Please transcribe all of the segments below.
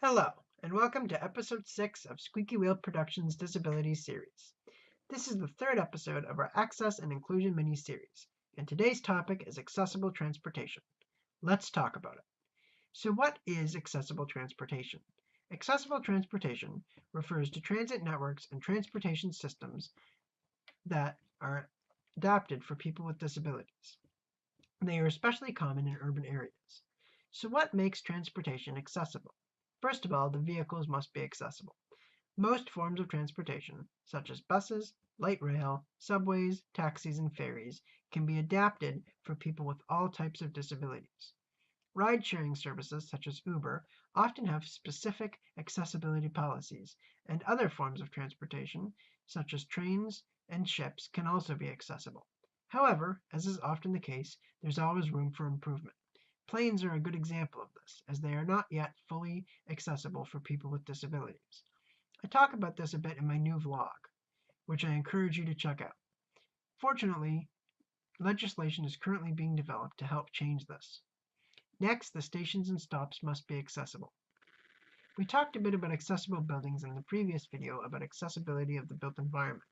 Hello, and welcome to episode 6 of Squeaky Wheel Productions Disability Series. This is the third episode of our Access and Inclusion mini-series, and today's topic is accessible transportation. Let's talk about it. So what is accessible transportation? Accessible transportation refers to transit networks and transportation systems that are adapted for people with disabilities. They are especially common in urban areas. So what makes transportation accessible? First of all, the vehicles must be accessible. Most forms of transportation, such as buses, light rail, subways, taxis, and ferries, can be adapted for people with all types of disabilities. Ride-sharing services, such as Uber, often have specific accessibility policies, and other forms of transportation, such as trains and ships, can also be accessible. However, as is often the case, there's always room for improvement. Planes are a good example of this, as they are not yet fully accessible for people with disabilities. I talk about this a bit in my new vlog, which I encourage you to check out. Fortunately, legislation is currently being developed to help change this. Next, the stations and stops must be accessible. We talked a bit about accessible buildings in the previous video about accessibility of the built environment.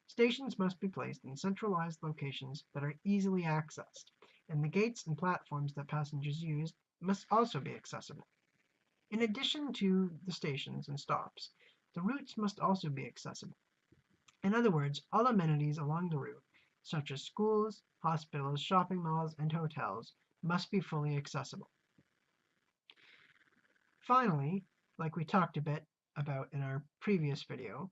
Stations must be placed in centralized locations that are easily accessed, and the gates and platforms that passengers use must also be accessible. In addition to the stations and stops, the routes must also be accessible. In other words, all amenities along the route, such as schools, hospitals, shopping malls, and hotels, must be fully accessible. Finally, like we talked a bit about in our previous video,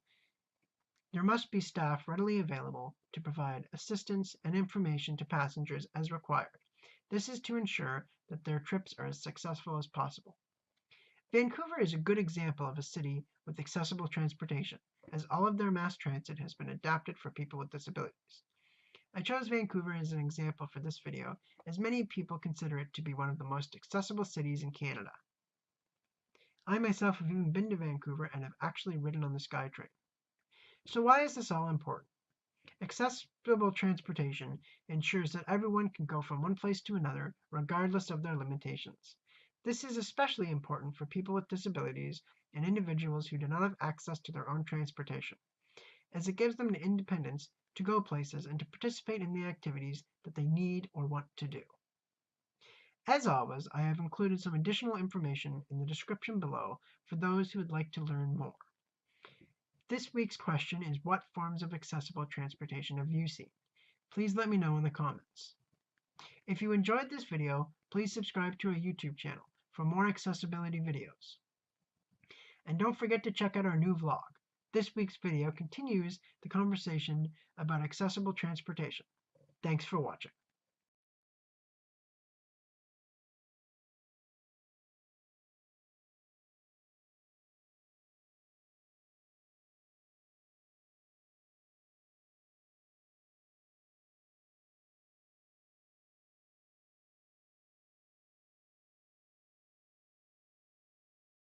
there must be staff readily available to provide assistance and information to passengers as required. This is to ensure that their trips are as successful as possible. Vancouver is a good example of a city with accessible transportation, as all of their mass transit has been adapted for people with disabilities. I chose Vancouver as an example for this video, as many people consider it to be one of the most accessible cities in Canada. I myself have even been to Vancouver and have actually ridden on the SkyTrain. So why is this all important? Accessible transportation ensures that everyone can go from one place to another, regardless of their limitations. This is especially important for people with disabilities and individuals who do not have access to their own transportation, as it gives them the independence to go places and to participate in the activities that they need or want to do. As always, I have included some additional information in the description below for those who would like to learn more. This week's question is, what forms of accessible transportation have you seen? Please let me know in the comments. If you enjoyed this video, please subscribe to our YouTube channel for more accessibility videos. And don't forget to check out our new vlog. This week's video continues the conversation about accessible transportation. Thanks for watching.